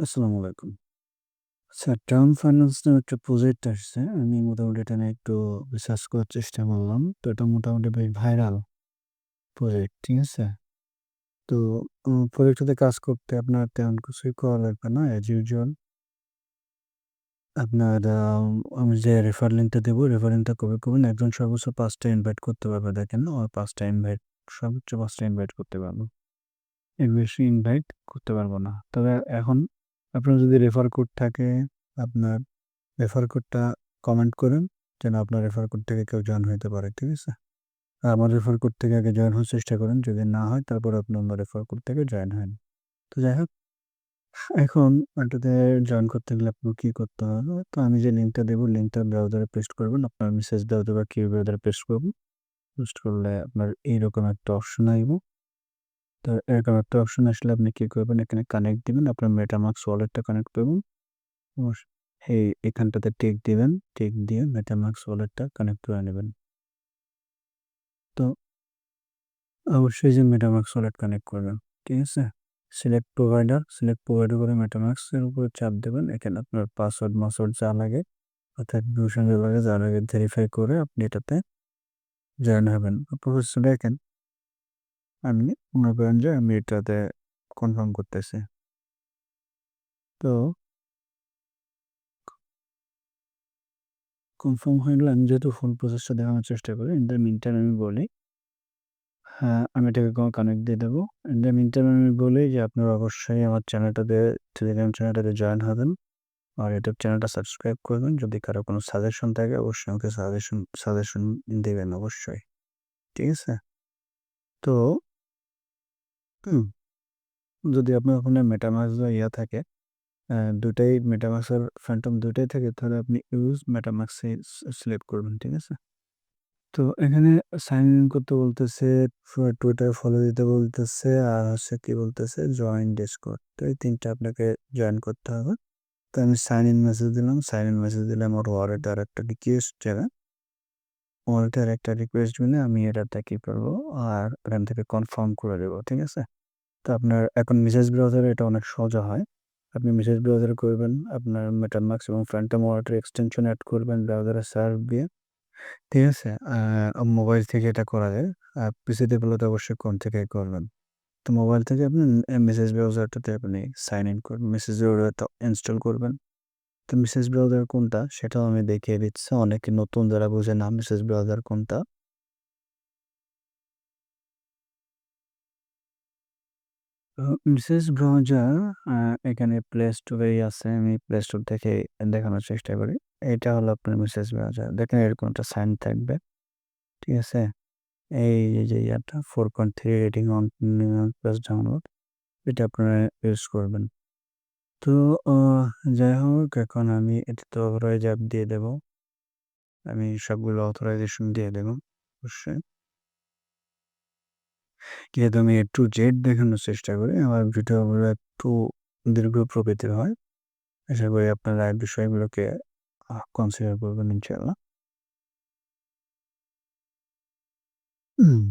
আসসালামু আলাইকুম। আচ্ছা, টাউন ফাইন্যান্স নামে একটা প্রজেক্ট আসছে। আমি মোটামুটি এটা নিয়ে একটু রিসার্চ করার চেষ্টা করলাম। তো এটা মোটামুটি বেশ ভাইরাল প্রজেক্ট, ঠিক আছে? তো প্রজেক্টটাতে কাজ করতে আপনার তেমন কিছুই করা লাগবে না। অ্যাজ ইউজুয়াল আপনার আমি যে রেফার লিঙ্কটা দেবো, রেফার লিঙ্কটা কপি করবেন। একজন সর্বোচ্চ ৫ টা ইনভাইট করতে পারবে। দেখেন, ৫ টা ইনভাইট, সর্বোচ্চ ৫ টা ইনভাইট করতে পারবো। এর বেশি ইনভাইট করতে পারবো না। তবে এখন আপনার যদি রেফার কোড থাকে, আপনার রেফার কোডটা কমেন্ট করেন যেন আপনার রেফার কোড থেকে কেউ জয়েন হইতে পারে, ঠিক আছে? আর আমার রেফার কোড থেকে আগে জয়েন হওয়ার চেষ্টা করেন, যদি না হয় তারপর আপনি অন্য রেফার কোড থেকে জয়েন হন। তো যাই হোক, এখন ওটাতে জয়েন করতে গেলে আপনার কি করতে হবে? তো আমি যে লিঙ্কটা দেবো, লিঙ্কটা ব্রাউজারে পেস্ট করবেন। আপনার মেসেজ ব্রাউজার বা কি ব্রাউজারে পেস্ট করবেন। পেস্ট করলে আপনার এইরকম একটা অপশন আসবে। তো এরকম একটা অপশন আসলে আপনি কি করবেন, এখানে কানেক্ট দিবেন, আপনার মেটামাস্ক ওয়ালেটটা কানেক্ট করবেন। এখানটাতে টিক দিবেন, টিক দিয়ে মেটামাস্ক ওয়ালেটটা কানেক্ট করে নেবেন। তো অবশ্যই যে মেটামাস্ক ওয়ালেট কানেক্ট করবেন, ঠিক আছে? সিলেক্ট প্রোভাইডার করে মেটামাস্কের উপরে চাপ দেবেন। এখানে আপনার মাসওয়ার্ড যা লাগে, অর্থাৎ সঙ্গে লাগে যা লাগে ভেরিফাই করে আপনি এটাতে জয়েন হবেন। প্রসেস দেখেন, আমি মনে করেন যে আমি এটাতে কনফার্ম করতেছি। তো কনফার্ম হয়ে গেলে আমি যেহেতু ফুল প্রসেসটা দেখানোর চেষ্টা করি, ইন দ্য মিনটাইম আমি বলি, হ্যাঁ, আমি এটাকে কানেক্ট দিয়ে দেবো। ইন দ্য মিনটাইম আমি বলি যে আপনারা অবশ্যই আমার চ্যানেলটাতে, টেলিগ্রাম চ্যানেলটাতে জয়েন হবেন আর ইউটিউব চ্যানেলটা সাবস্ক্রাইব করবেন। যদি কারো কোনো সাজেশন থাকে অবশ্যই আমাকে সাজেশন দেবেন অবশ্যই, ঠিক আছে? তো হুম, যদি আপনার ওখানে মেটামাস্ক বা থাকে, দুটাই মেটামাস্ক আর ফ্যান্টম দুটাই থাকে, তাহলে আপনি ইউজ মেটামাস্ক সিলেক্ট করবেন, ঠিক আছে? তো এখানে সাইন ইন করতে বলতেছে, টুইটার ফলো দিতে বলতেছে, আর হচ্ছে কি বলতেছে, জয়েন ডিসকর্ড। তো এই তিনটা আপনাকে জয়েন করতে হবে। তো আমি সাইন ইন মেসেজ দিলাম, সাইন ইন মেসেজ দিলে আমার ওয়ালেটে আর একটা রিকোয়েস্ট যাবে। ওয়ালেটে আর একটা রিকোয়েস্ট দিলে আমি এটাতে কি করবো, আর এখান থেকে কনফার্ম করে দেবো, ঠিক আছে? তো আপনার এখন মেসেজ ব্রাউজারে এটা অনেক সোজা হয়। আপনি মেসেজ ব্রাউজারে করবেন, আপনার মেটামাস্ক এবং ফ্যান্টম ওয়ালেটের এক্সটেনশন অ্যাড করবেন ব্রাউজারে সার্চ দিয়ে, ঠিক আছে? মোবাইল থেকে এটা করা যায়। আর পিসিতে করলে তো অবশ্যই ফোন থেকেই করবেন। তো মোবাইল থেকে আপনি মেসেজ ব্রাউজারটাতে আপনি সাইন ইন করবেন। মেসেজ ব্রাউজারটা ইনস্টল করবেন। তো মেসেজ ব্রাউজার কোনটা সেটাও আমি দেখিয়ে দিচ্ছি। অনেকে নতুন যারা বোঝে না মেসেজ ব্রাউজার কোনটা। তো মেসেজ ব্রাউজার আ এখানে প্লে স্টোরেই আছে। আমি প্লে স্টোর থেকে দেখানোর চেষ্টা করি। এটা হলো আপনার মেসেজ ব্রাউজার। দেখেন এরকম একটা সাইন থাকবে। ঠিক আছে? এই যে ইয়াটা 4.3 রেটিং অন প্লাস ডাউনলোড, এটা আপনারা ইউজ করবেন। তো আ যাই হোক, এখন আমি এটাতে অথরাইজ অ্যাপ দিয়ে দেব। আমি সবগুলো অথরাইজেশন দিয়ে দেব অবশ্যই। যেহেতু আমি A to Z দেখানোর চেষ্টা করি, আমার ভিডিওগুলো একটু দীর্ঘ প্রকৃতির হয়। আশা করি আপনারা এই বিষয়গুলোকে কনসিডার করবেন ইনশাআল্লাহ। হুম,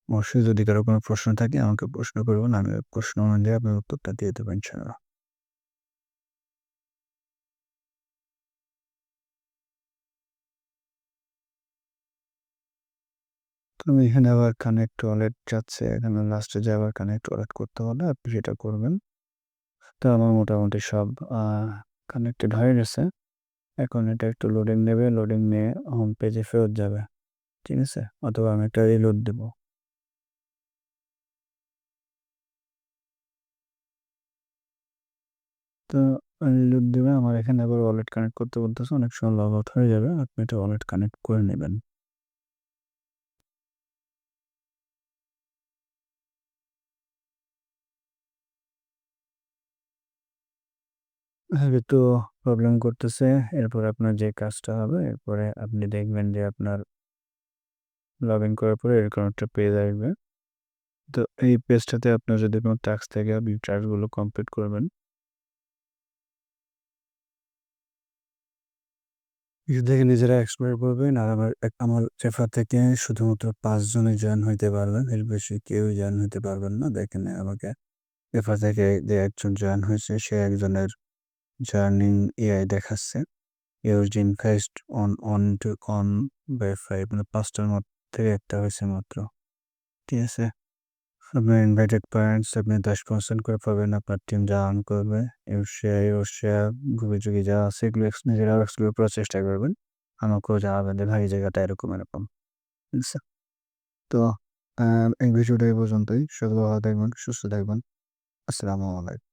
অবশ্যই যদি কারো কোনো প্রশ্ন থাকে আমাকে প্রশ্ন করবেন। আমি ওই প্রশ্ন অনুযায়ী আপনার উত্তরটা দিয়ে দেব ইনশাআল্লাহ। তো আমি এখানে আবার কানেক্ট ওয়ালেট চাচ্ছে। এখানে লাস্টে যে আবার কানেক্ট ওয়ালেট করতে হলে আপনি সেটা করবেন। তো আমার মোটামুটি সব আ কানেক্টেড হয়ে গেছে। এখন এটা একটু লোডিং নেবে। লোডিং নিয়ে হোম পেজে ফেরত যাবে। ঠিক আছে? অথবা আমি একটা রিলোড দেব। তো রিলোড দিবে, আমার এখানে আবার ওয়ালেট কানেক্ট করতে বলতেছে। অনেক সময় লগ আউট হয়ে যাবে। আপনি এটা ওয়ালেট কানেক্ট করে নিবেন। হ্যাঁ, একটু প্রবলেম করতেছে। এরপরে আপনার যে কাজটা হবে, এরপরে আপনি দেখবেন যে আপনার লগইন করার পরে এরকম একটা পেজ আসবে। তো এই পেজটাতে আপনার যদি কোনো টাস্ক থাকে আপনি টাস্কগুলো কমপ্লিট করবেন। নিজে থেকে নিজেরা এক্সপ্লোর করবেন। আর আমার রেফার থেকে শুধুমাত্র ৫ জনই জয়েন হইতে পারবেন। এর বেশি কেউই জয়েন হইতে পারবেন না। দেখেন আমাকে এরপর থেকে যে একজন জয়েন হয়েছে সে একজনের জার্নিং এআই দেখাচ্ছে। ইউজিন ফার্স্ট অন ভেরিফাই মানে ৫টার মধ্যে একটা হয়েছে মাত্র। ঠিক আছে? আপনার ইনভাইটেড পয়েন্টস আপনি 10% করে পাবেন। আপনার টিম যা আর্ন করবে এর শেয়ার গ্রুপে যা আছে এগুলো নিজেরাও এক্সপ্লোর করার চেষ্টা করবেন। আমাকেও জানাবেন যে ভাই এই জায়গাটা এরকম। ঠিক আছে? তো এই ভিডিওটা এই পর্যন্তই। সকলে ভালো থাকবেন, সুস্থ থাকবেন। আসসালামু আলাইকুম।